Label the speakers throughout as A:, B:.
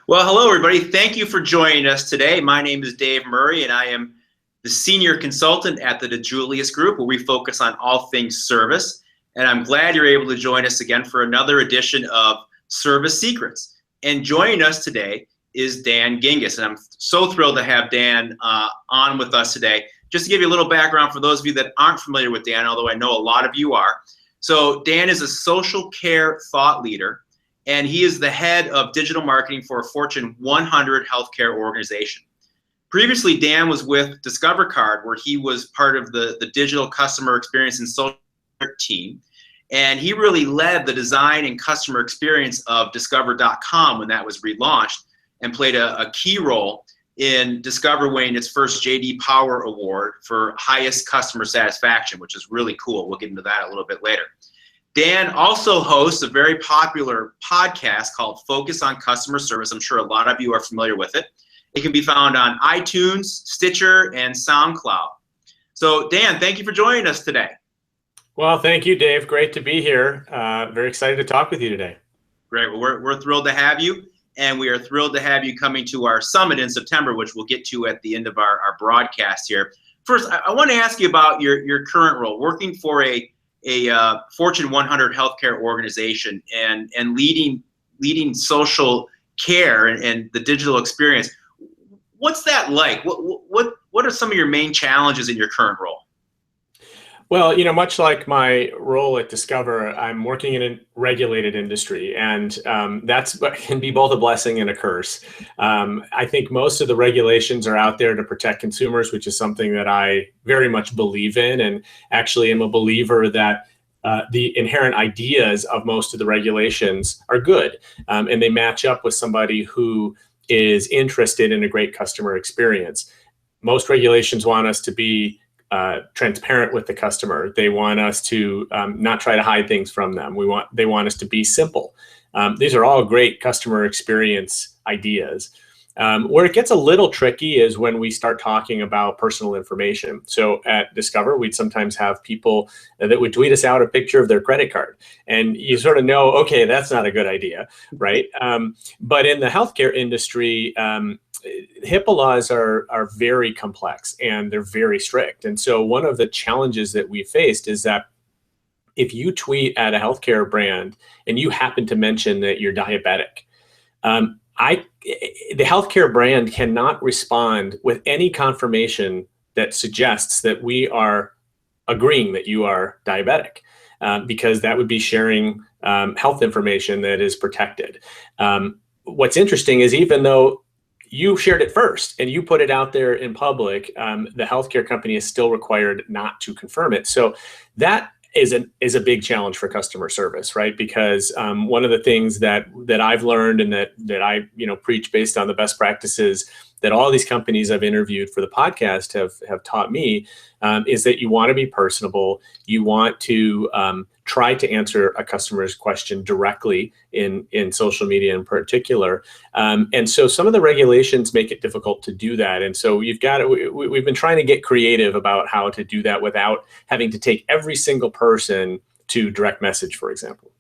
A: Well, hello, everybody. Thank you for joining us today. My name is Dave Murray, and I am the senior consultant at the DeJulius Group, where we focus on all things service. And I'm glad you're able to join us again for another edition of Service Secrets. And joining us today is Dan Gingiss, and I'm so thrilled to have Dan on with us today. Just to give you a little background for those of you that aren't familiar with Dan, although I know a lot of you are. So Dan is a social care thought leader, and he is the head of digital marketing for a Fortune 100 healthcare organization. Previously, Dan was with Discover Card, where he was part of the digital customer experience and social team. And he really led the design and customer experience of Discover.com when that was relaunched, and played a key role in Discover winning its first J.D. Power Award for highest customer satisfaction, which is really cool. We'll get into that a little bit later. Dan also hosts a very popular podcast called Focus on Customer Service. I'm sure a lot of you are familiar with it. It can be found on iTunes, Stitcher, and SoundCloud. So Dan, thank you for joining us today.
B: Well, thank you, Dave. Great to be here. Very excited to talk with you today.
A: Great. Well, we're thrilled to have you, and we are thrilled to have you coming to our summit in September, which we'll get to at the end of our broadcast here. First, I want to ask you about your current role, working for a Fortune 100 healthcare organization and leading social care and the digital experience. What's that like? What are some of your main challenges in your current role?
B: Well, much like my role at Discover, I'm working in a regulated industry, and that can be both a blessing and a curse. I think most of the regulations are out there to protect consumers, which is something that I very much believe in, and actually am a believer that the inherent ideas of most of the regulations are good, and they match up with somebody who is interested in a great customer experience. Most regulations want us to be transparent with the customer. They want us to not try to hide things from them. They want us to be simple. These are all great customer experience ideas. Where it gets a little tricky is when we start talking about personal information. So at Discover, we'd sometimes have people that would tweet us out a picture of their credit card. And you sort of know, okay, that's not a good idea, right? But in the healthcare industry, HIPAA laws are very complex and they're very strict. And so one of the challenges that we faced is that if you tweet at a healthcare brand and you happen to mention that you're diabetic, the healthcare brand cannot respond with any confirmation that suggests that we are agreeing that you are diabetic, because that would be sharing health information that is protected. What's interesting is even though you shared it first and you put it out there in public, the healthcare company is still required not to confirm it. So that is a big challenge for customer service, right? Because one of the things that I've learned and that I preach based on the best practices that all these companies I've interviewed for the podcast have taught me is that you want to be personable. You want to try to answer a customer's question directly in social media in particular. And so some of the regulations make it difficult to do that. And so we've been trying to get creative about how to do that without having to take every single person to direct message, for example.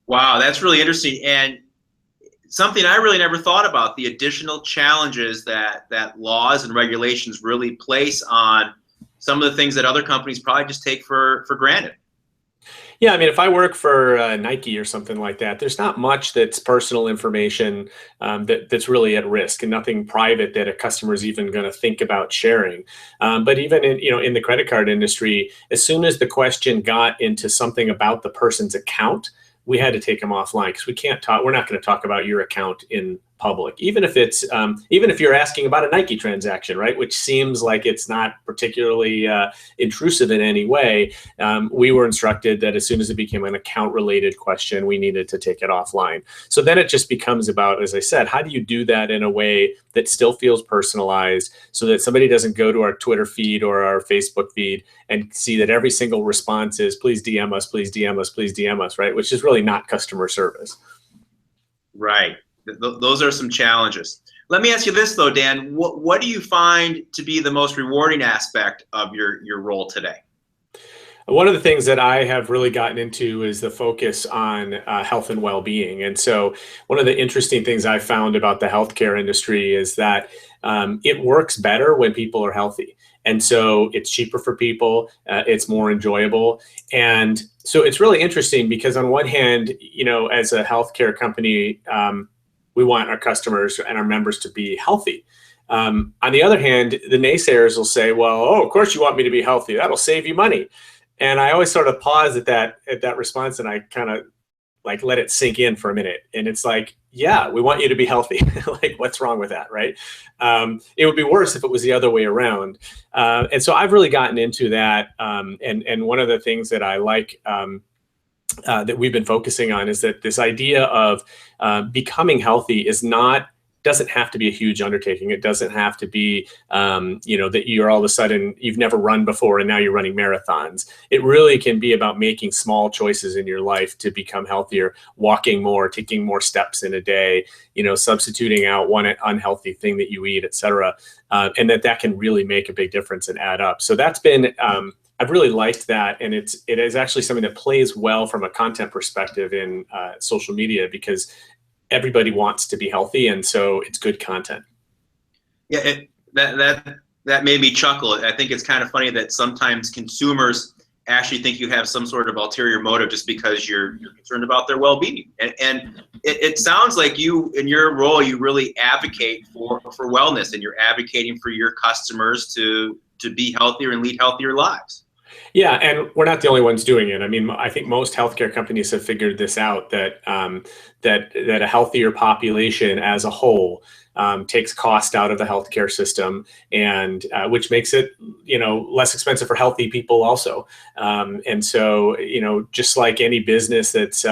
A: Wow, that's really interesting. And something I really never thought about, the additional challenges that laws and regulations really place on some of the things that other companies probably just take for granted.
B: Yeah, I mean, if I work for Nike or something like that, there's not much that's personal information that's really at risk, and nothing private that a customer is even going to think about sharing. But even in the credit card industry, as soon as the question got into something about the person's account, we had to take them offline because we're not going to talk about your account in public, even if you're asking about a Nike transaction, right? Which seems like it's not particularly intrusive in any way. We were instructed that as soon as it became an account related question, we needed to take it offline. So then it just becomes about, as I said, how do you do that in a way that still feels personalized so that somebody doesn't go to our Twitter feed or our Facebook feed and see that every single response is please DM us, please DM us, please DM us, right? Which is really not customer service.
A: Right. Those are some challenges. Let me ask you this though, Dan, what do you find to be the most rewarding aspect of your role today?
B: One of the things that I have really gotten into is the focus on health and well-being. And so one of the interesting things I found about the healthcare industry is that it works better when people are healthy. And so it's cheaper for people, it's more enjoyable. And so it's really interesting because on one hand, as a healthcare company, we want our customers and our members to be healthy. On the other hand, the naysayers will say, well, oh, of course you want me to be healthy. That'll save you money. And I always sort of pause at that response, and I kind of like let it sink in for a minute. And it's like, yeah, we want you to be healthy. Like, what's wrong with that, right? It would be worse if it was the other way around. And so I've really gotten into that. And one of the things that I like that we've been focusing on is that this idea of becoming healthy doesn't have to be a huge undertaking. It doesn't have to be, that you're all of a sudden, you've never run before and now you're running marathons. It really can be about making small choices in your life to become healthier, walking more, taking more steps in a day, substituting out one unhealthy thing that you eat, et cetera. And that can really make a big difference and add up. So that's been, I've really liked that. And it is actually something that plays well from a content perspective in social media, because everybody wants to be healthy, and so it's good content.
A: Yeah, that made me chuckle. I think it's kind of funny that sometimes consumers actually think you have some sort of ulterior motive just because you're concerned about their well-being. And it sounds like you, in your role, you really advocate for wellness, and you're advocating for your customers to be healthier and lead healthier lives.
B: Yeah, and we're not the only ones doing it. I mean, I think most healthcare companies have figured this out, that that a healthier population as a whole takes cost out of the healthcare system, and which makes it less expensive for healthy people also. And so just like any business that's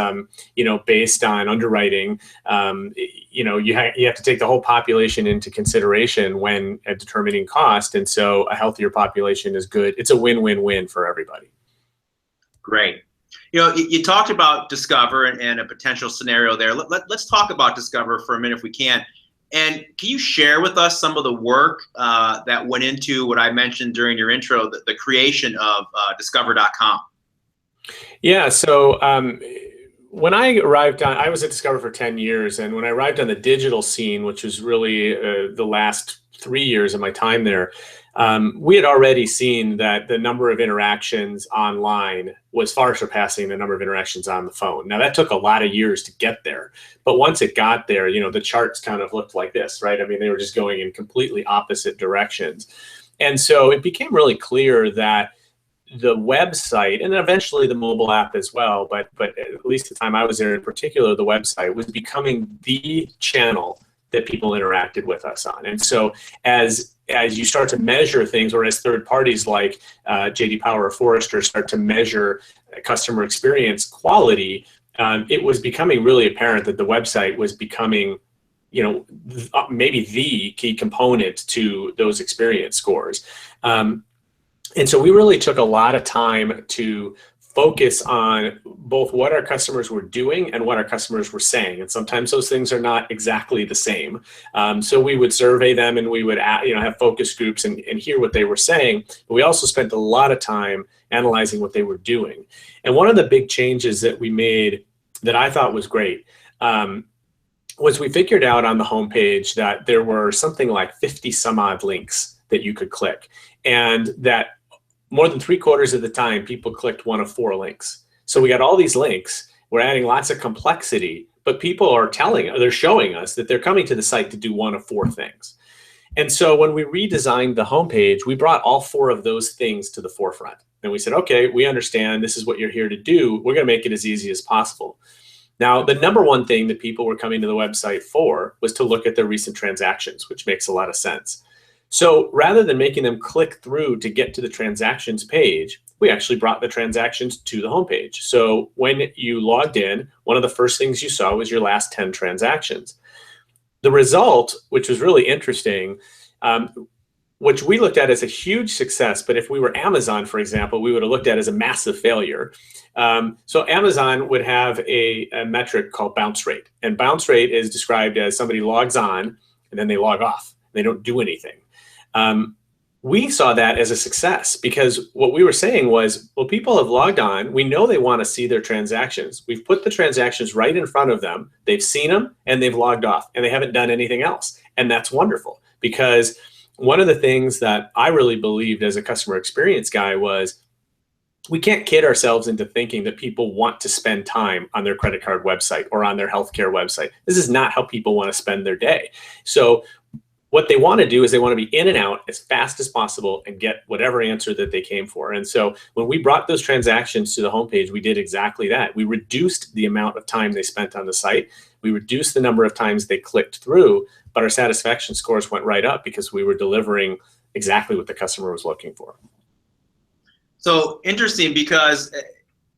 B: based on underwriting, you have to take the whole population into consideration when determining cost. And so a healthier population is good. It's a win-win-win for everybody.
A: Great. You talked about Discover and a potential scenario there. Let's talk about Discover for a minute if we can. And can you share with us some of the work that went into what I mentioned during your intro, the creation of Discover.com?
B: Yeah, so when I arrived I was at Discover for 10 years. And when I arrived on the digital scene, which was really the last 3 years of my time there, we had already seen that the number of interactions online was far surpassing the number of interactions on the phone. Now, that took a lot of years to get there. But once it got there, the charts kind of looked like this, right? I mean, they were just going in completely opposite directions. And so it became really clear that the website, and then eventually the mobile app as well, but at least the time I was there in particular, the website was becoming the channel that people interacted with us on. And so as you start to measure things, or as third parties like J.D. Power or Forrester start to measure customer experience quality, it was becoming really apparent that the website was becoming maybe the key component to those experience scores. And so we really took a lot of time to focus on both what our customers were doing and what our customers were saying. And sometimes those things are not exactly the same. So we would survey them, and we would have focus groups and hear what they were saying. But we also spent a lot of time analyzing what they were doing. And one of the big changes that we made that I thought was great was we figured out on the homepage that there were something like 50 some odd links that you could click, and that more than 3/4 of the time, people clicked one of 4 links. So we got all these links. We're adding lots of complexity, but people are they're showing us that they're coming to the site to do one of 4 things. And so when we redesigned the homepage, we brought all 4 of those things to the forefront. And we said, okay, we understand this is what you're here to do. We're going to make it as easy as possible. Now, the number one thing that people were coming to the website for was to look at their recent transactions, which makes a lot of sense. So rather than making them click through to get to the transactions page, we actually brought the transactions to the homepage. So when you logged in, one of the first things you saw was your last 10 transactions. The result, which was really interesting, which we looked at as a huge success, but if we were Amazon, for example, we would have looked at as a massive failure. So Amazon would have a metric called bounce rate. And bounce rate is described as somebody logs on and then they log off. They don't do anything. we saw that as a success because what we were saying was, well, people have logged on. We know they want to see their transactions. We've put the transactions right in front of them. They've seen them and they've logged off and they haven't done anything else. And that's wonderful because one of the things that I really believed as a customer experience guy was we can't kid ourselves into thinking that people want to spend time on their credit card website or on their healthcare website. This is not how people want to spend their day. So what they want to do is they want to be in and out as fast as possible and get whatever answer that they came for. And so when we brought those transactions to the homepage, we did exactly that. We reduced the amount of time they spent on the site. We reduced the number of times they clicked through, but our satisfaction scores went right up because we were delivering exactly what the customer was looking for.
A: So interesting, because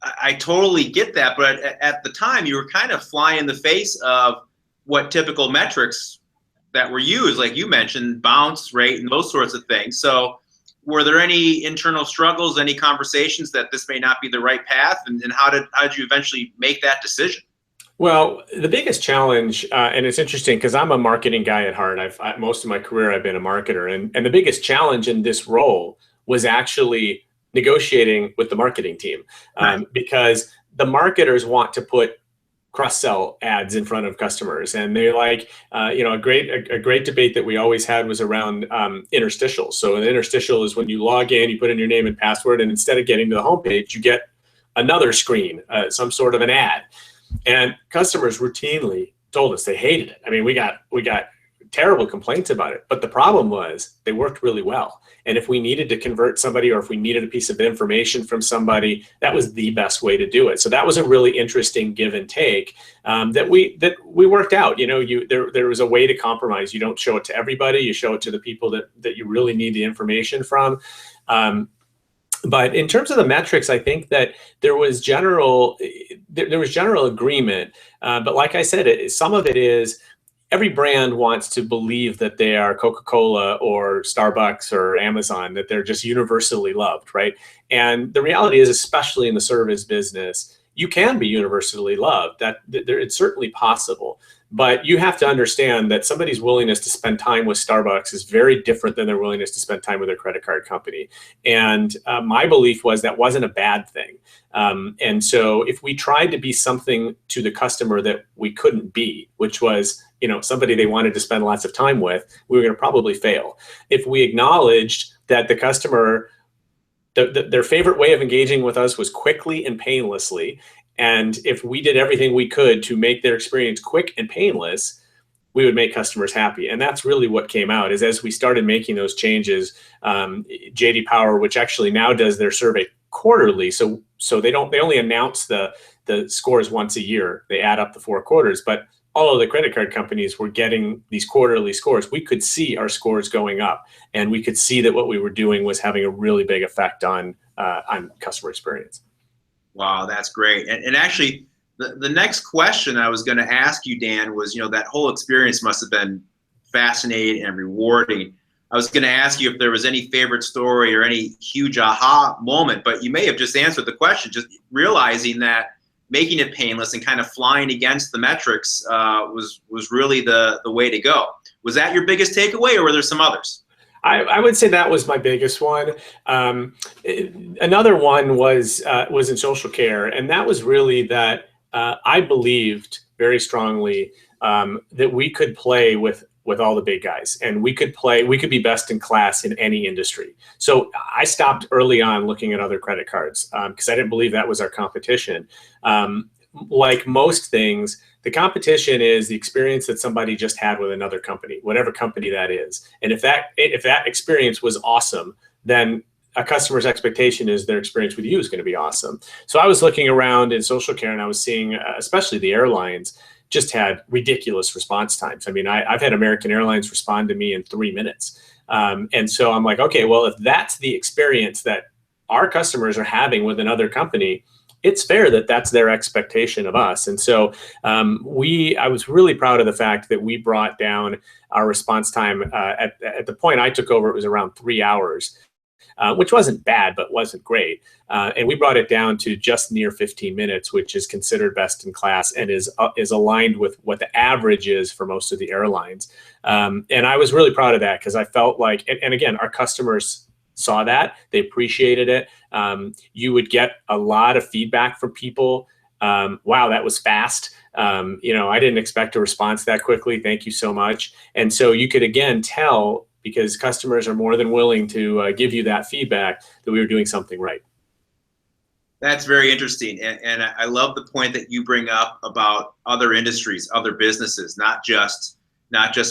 A: I totally get that, but at the time you were kind of flying in the face of what typical metrics that were used, like you mentioned, bounce rate and those sorts of things. So were there any internal struggles, any conversations that this may not be the right path, and how did you eventually make that decision?
B: Well, the biggest challenge, and it's interesting because I'm a marketing guy at heart. Most of my career I've been a marketer, and the biggest challenge in this role was actually negotiating with the marketing team, because the marketers want to put cross-sell ads in front of customers, and they like, a great debate that we always had was around interstitials. So an interstitial is when you log in, you put in your name and password, and instead of getting to the homepage, you get another screen, some sort of an ad. And customers routinely told us they hated it. I mean, we got terrible complaints about it, but the problem was they worked really well. And if we needed to convert somebody or if we needed a piece of information from somebody, that was the best way to do it. So that was a really interesting give and take that we worked out. There was a way to compromise. You don't show it to everybody. You show it to the people that you really need the information from. But in terms of the metrics, I think that there was general agreement. But like I said, some of it is every brand wants to believe that they are Coca-Cola or Starbucks or Amazon, that they're just universally loved, right? And the reality is, especially in the service business, you can be universally loved. It's certainly possible. But you have to understand that somebody's willingness to spend time with Starbucks is very different than their willingness to spend time with their credit card company. And my belief was that wasn't a bad thing. And so if we tried to be something to the customer that we couldn't be, which was somebody they wanted to spend lots of time with, we were going to probably fail. If we acknowledged that the customer, their favorite way of engaging with us was quickly and painlessly, and if we did everything we could to make their experience quick and painless, we would make customers happy. And that's really what came out, is as we started making those changes, JD Power, which actually now does their survey quarterly, so they only announce the scores once a year. They add up the 4 quarters, but all of the credit card companies were getting these quarterly scores. We could see our scores going up, and we could see that what we were doing was having a really big effect on customer experience.
A: Wow, that's great. And actually, the next question I was going to ask you, Dan, was, that whole experience must have been fascinating and rewarding. I was going to ask you if there was any favorite story or any huge aha moment, but you may have just answered the question, just realizing that making it painless and kind of flying against the metrics was really the way to go. Was that your biggest takeaway, or were there some others?
B: I would say that was my biggest one. Another one was in social care, and that was really that I believed very strongly that we could play with all the big guys, and we could be best in class in any industry. So I stopped early on looking at other credit cards because I didn't believe that was our competition. Like most things, the competition is the experience that somebody just had with another company, whatever company that is. And if that experience was awesome, then a customer's expectation is their experience with you is going to be awesome. So I was looking around in social care, and I was seeing, especially the airlines, just had ridiculous response times. I mean, I've had American Airlines respond to me in 3 minutes. And so I'm like, okay, well, if that's the experience that our customers are having with another company, it's fair that that's their expectation of us. And so I was really proud of the fact that we brought down our response time. At the point I took over, it was around 3 hours. which wasn't bad, but wasn't great. And we brought it down to just near 15 minutes, which is considered best in class and is aligned with what the average is for most of the airlines. And I was really proud of that because I felt like, and again, our customers saw that, they appreciated it. You would get a lot of feedback from people. Wow, that was fast. I didn't expect a response that quickly. Thank you so much. And so you could again tell, because customers are more than willing to give you that feedback, that we were doing something right.
A: That's very interesting. And I love the point that you bring up about other industries, other businesses, not just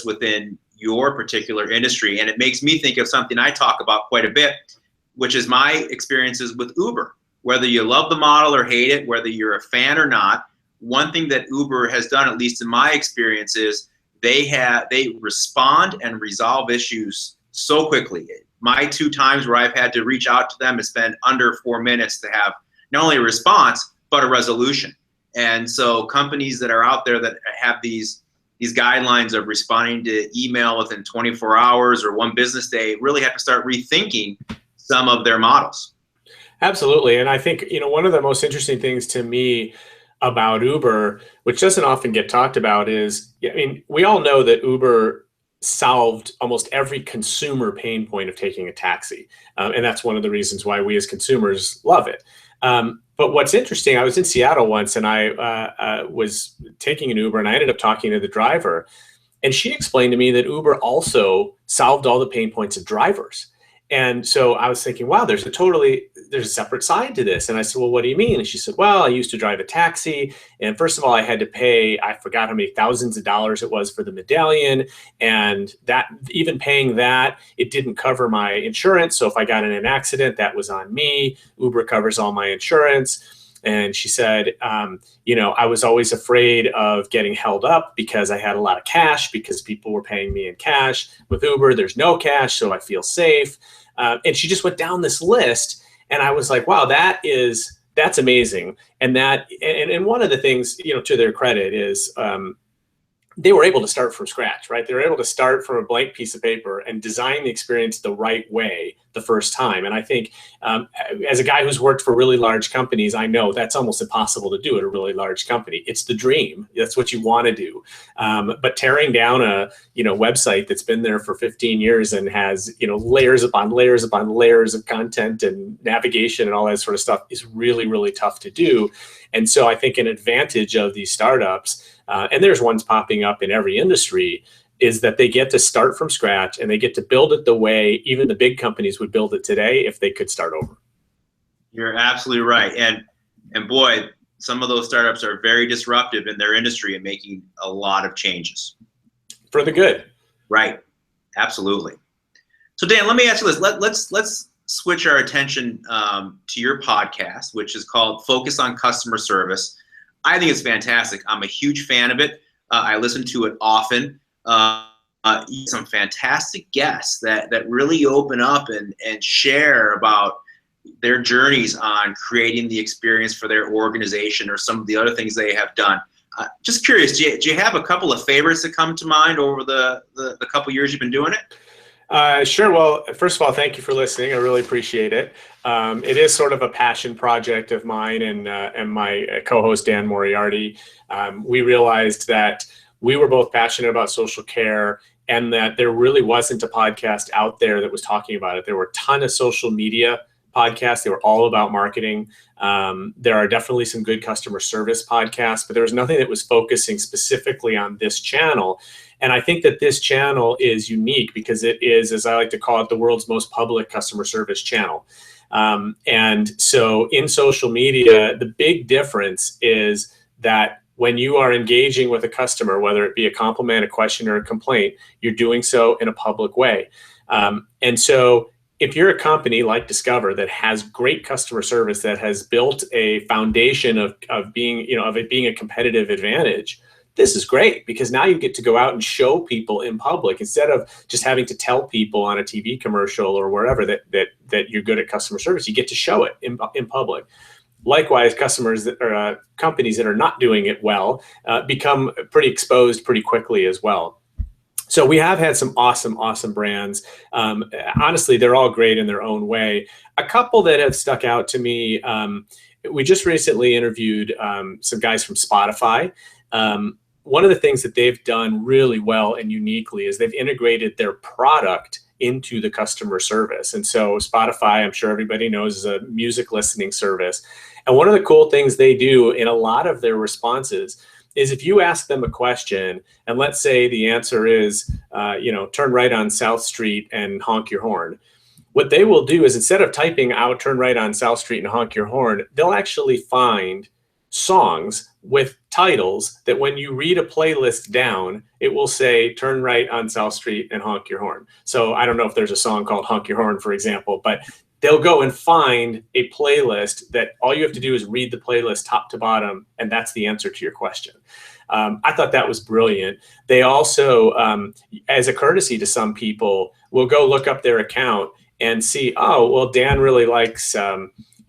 A: within your particular industry. And it makes me think of something I talk about quite a bit, which is my experiences with Uber. Whether you love the model or hate it, whether you're a fan or not, one thing that Uber has done, at least in my experience, is they respond and resolve issues so quickly. My 2 times where I've had to reach out to them, it's been under 4 minutes to have not only a response, but a resolution. And so companies that are out there that have these guidelines of responding to email within 24 hours or 1 business day really have to start rethinking some of their models.
B: Absolutely. And I think, one of the most interesting things to me about Uber, which doesn't often get talked about, is, we all know that Uber solved almost every consumer pain point of taking a taxi. And that's one of the reasons why we as consumers love it. But what's interesting, I was in Seattle once and I was taking an Uber and I ended up talking to the driver, and she explained to me that Uber also solved all the pain points of drivers. And so I was thinking, wow, there's a separate side to this. And I said, well, what do you mean? And she said, well, I used to drive a taxi. And first of all, I had to pay, I forgot how many thousands of dollars it was for the medallion. And that, even paying that, it didn't cover my insurance. So if I got in an accident, that was on me. Uber covers all my insurance. And she said, I was always afraid of getting held up because I had a lot of cash, because people were paying me in cash. With Uber, there's no cash, so I feel safe. And she just went down this list, and I was like, wow, that's amazing. And one of the things, to their credit is, they were able to start from scratch, right? They were able to start from a blank piece of paper and design the experience the right way the first time. And I think as a guy who's worked for really large companies, I know that's almost impossible to do at a really large company. It's the dream. That's what you want to do. But tearing down a website that's been there for 15 years and has layers upon layers upon layers of content and navigation and all that sort of stuff is really, really tough to do. And so I think an advantage of these startups, and there's ones popping up in every industry, is that they get to start from scratch and they get to build it the way even the big companies would build it today if they could start over.
A: You're absolutely right. And boy, some of those startups are very disruptive in their industry and making a lot of changes.
B: For the good.
A: Right. Absolutely. So Dan, let me ask you this. Let's switch our attention to your podcast, which is called Focus on Customer Service. I think it's fantastic. I'm a huge fan of it. I listen to it often. Some fantastic guests that really open up and share about their journeys on creating the experience for their organization or some of the other things they have done. Just curious, do you have a couple of favorites that come to mind over the couple years you've been doing it?
B: Sure. Well, first of all, thank you for listening. I really appreciate it. It is sort of a passion project of mine and my co-host, Dan Moriarty. We realized that we were both passionate about social care and that there really wasn't a podcast out there that was talking about it. There were a ton of social media podcasts. They were all about marketing. There are definitely some good customer service podcasts, but there was nothing that was focusing specifically on this channel. And I think that this channel is unique because it is, as I like to call it, the world's most public customer service channel. And so in social media, the big difference is that when you are engaging with a customer, whether it be a compliment, a question, or a complaint, you're doing so in a public way. And so if you're a company like Discover that has great customer service, that has built a foundation of being, of it being a competitive advantage, this is great because now you get to go out and show people in public instead of just having to tell people on a TV commercial or wherever that you're good at customer service. You get to show it in public. Likewise, customers that are companies that are not doing it well become pretty exposed pretty quickly as well. So we have had some awesome brands. Honestly, they're all great in their own way. A couple that have stuck out to me, we just recently interviewed some guys from Spotify. One of the things that they've done really well and uniquely is they've integrated their product into the customer service. And so Spotify, I'm sure everybody knows, is a music listening service. And one of the cool things they do in a lot of their responses is if you ask them a question, and let's say the answer is, turn right on South Street and honk your horn. What they will do is, instead of typing out turn right on South Street and honk your horn, they'll actually find songs with titles that when you read a playlist down, it will say turn right on South Street and honk your horn. So I don't know if there's a song called Honk Your Horn, for example, but they'll go and find a playlist that all you have to do is read the playlist top to bottom, and that's the answer to your question. I thought that was brilliant. They also, as a courtesy to some people, will go look up their account and see, oh, well, Dan really likes,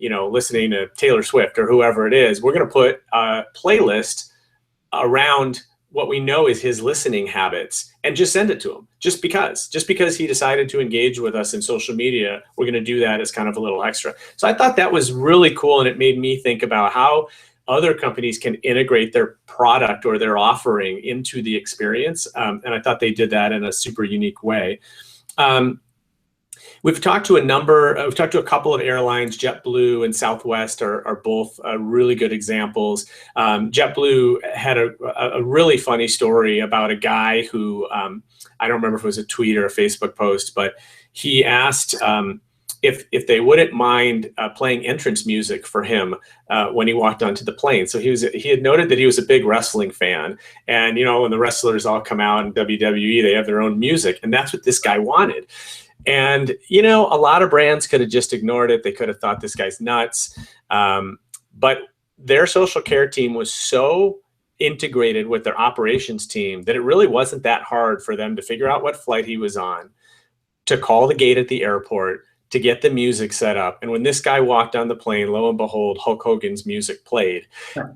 B: listening to Taylor Swift or whoever it is. We're going to put a playlist around what we know is his listening habits and just send it to him just because he decided to engage with us in social media. We're going to do that as kind of a little extra. So I thought that was really cool. And it made me think about how other companies can integrate their product or their offering into the experience. And I thought they did that in a super unique way. We've talked to a couple of airlines. JetBlue and Southwest are both really good examples. JetBlue had a really funny story about a guy who, I don't remember if it was a tweet or a Facebook post, but he asked if they wouldn't mind playing entrance music for him when he walked onto the plane. So he had noted that he was a big wrestling fan, and when the wrestlers all come out in WWE, they have their own music, and that's what this guy wanted. And, a lot of brands could have just ignored it. They could have thought this guy's nuts. But their social care team was so integrated with their operations team that it really wasn't that hard for them to figure out what flight he was on, to call the gate at the airport, to get the music set up. And when this guy walked on the plane, lo and behold, Hulk Hogan's music played.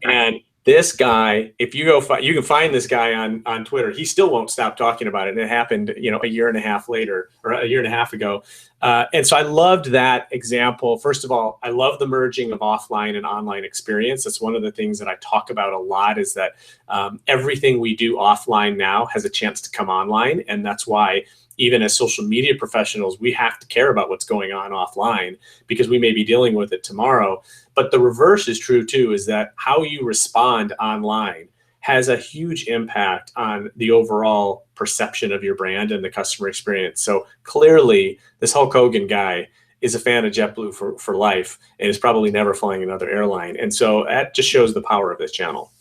B: And this guy, if you go, you can find this guy on Twitter. He still won't stop talking about it. And it happened, a year and a half later, or a year and a half ago. And so I loved that example. First of all, I love the merging of offline and online experience. That's one of the things that I talk about a lot, is that everything we do offline now has a chance to come online. And that's why, even as social media professionals, we have to care about what's going on offline, because we may be dealing with it tomorrow. But the reverse is true too, is that how you respond online has a huge impact on the overall perception of your brand and the customer experience. So clearly, this Hulk Hogan guy is a fan of JetBlue for life, and is probably never flying another airline. And so that just shows the power of this channel.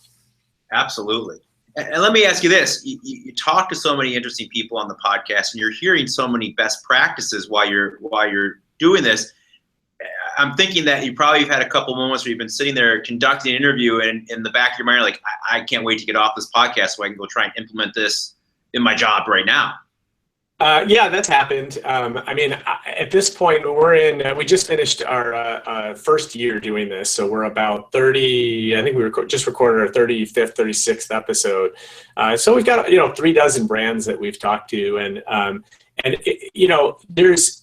A: Absolutely. And let me ask you this. You talk to so many interesting people on the podcast, and you're hearing so many best practices while you're doing this. I'm thinking that you probably have had a couple moments where you've been sitting there conducting an interview, and in the back of your mind, you're like, I can't wait to get off this podcast so I can go try and implement this in my job right now.
B: Yeah, that's happened. At this point, we just finished our first year doing this. So we're about 30, I think we just recorded our 35th, 36th episode. So we've got, 36 brands that we've talked to. There's,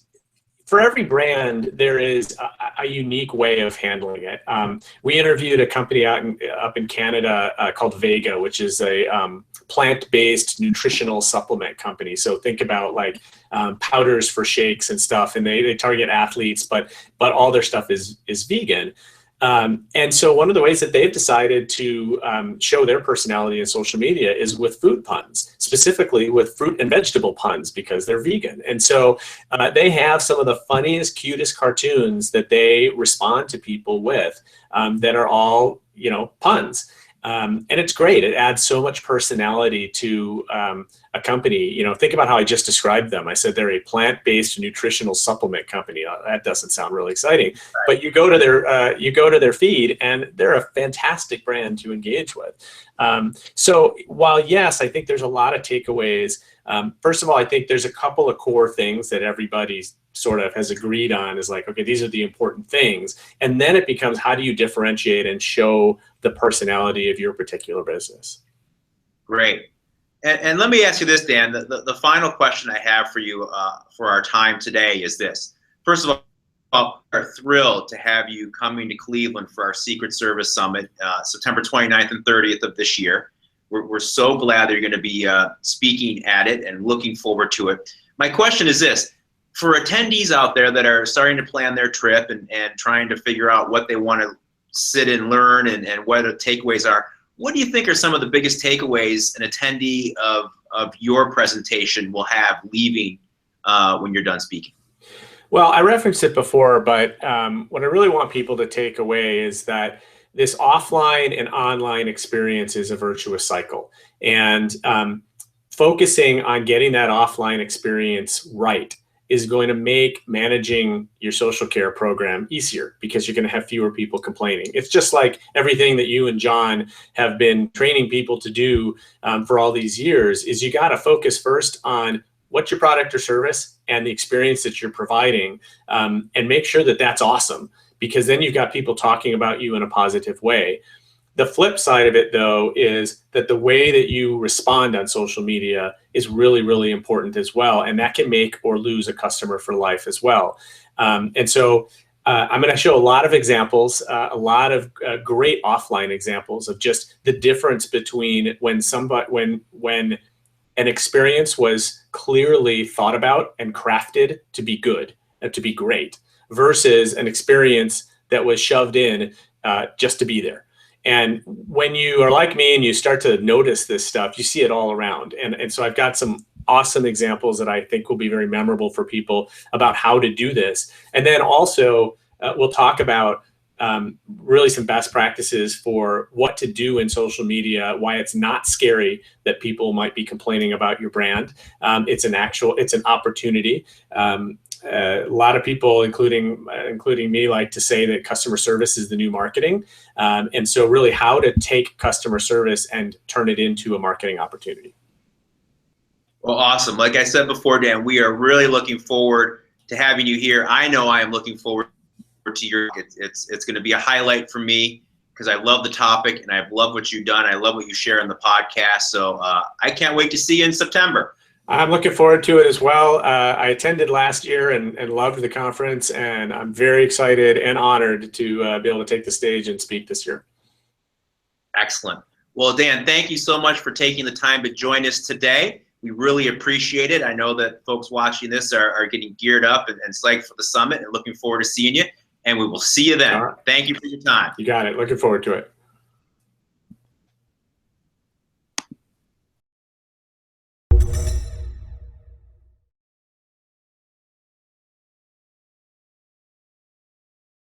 B: for every brand, there is a unique way of handling it. We interviewed a company up in Canada called Vega, which is a plant-based nutritional supplement company. So think about like powders for shakes and stuff, and they target athletes, but all their stuff is vegan. And so one of the ways that they've decided to show their personality in social media is with food puns, specifically with fruit and vegetable puns, because they're vegan. And so they have some of the funniest, cutest cartoons that they respond to people with that are all, puns. And it's great. It adds so much personality to a company. Think about how I just described them. I said they're a plant-based nutritional supplement company. That doesn't sound really exciting, right. But you go to their feed, and they're a fantastic brand to engage with. So while yes, I think there's a lot of takeaways. First of all, I think there's a couple of core things that everybody sort of has agreed on, is like, okay, these are the important things. And then it becomes, how do you differentiate and show the personality of your particular business?
A: Great. And let me ask you this, Dan. The final question I have for you for our time today is this. First of all, we're thrilled to have you coming to Cleveland for our Secret Service Summit, September 29th and 30th of this year. We're so glad that you're going to be speaking at it and looking forward to it. My question is this. For attendees out there that are starting to plan their trip and trying to figure out what they want to sit and learn and what the takeaways are, what do you think are some of the biggest takeaways an attendee of your presentation will have leaving when you're done speaking?
B: Well, I referenced it before, but what I really want people to take away is that this offline and online experience is a virtuous cycle. And focusing on getting that offline experience right is going to make managing your social care program easier because you're going to have fewer people complaining. It's just like everything that you and John have been training people to do for all these years is you got to focus first on what's your product or service and the experience that you're providing and make sure that that's awesome, because then you've got people talking about you in a positive way. The flip side of it, though, is that the way that you respond on social media is really, really important as well. And that can make or lose a customer for life as well. And so I'm going to show a lot of examples, a lot of great offline examples of just the difference between when an experience was clearly thought about and crafted to be good, to be great, versus an experience that was shoved in just to be there. And when you are like me and you start to notice this stuff, you see it all around. And so I've got some awesome examples that I think will be very memorable for people about how to do this. And then also we'll talk about really some best practices for what to do in social media, why it's not scary that people might be complaining about your brand. It's an opportunity. A lot of people, including me, like to say that customer service is the new marketing. And so really how to take customer service and turn it into a marketing opportunity.
A: Well, awesome. Like I said before, Dan, we are really looking forward to having you here. I know I am looking forward to your, it's going to be a highlight for me because I love the topic and I love what you've done. I love what you share in the podcast. So I can't wait to see you in September.
B: I'm looking forward to it as well. I attended last year and loved the conference, and I'm very excited and honored to be able to take the stage and speak this year.
A: Excellent. Well, Dan, thank you so much for taking the time to join us today. We really appreciate it. I know that folks watching this are getting geared up and psyched for the summit and looking forward to seeing you, and we will see you then. Right. Thank you for your time.
B: You got it. Looking forward to it.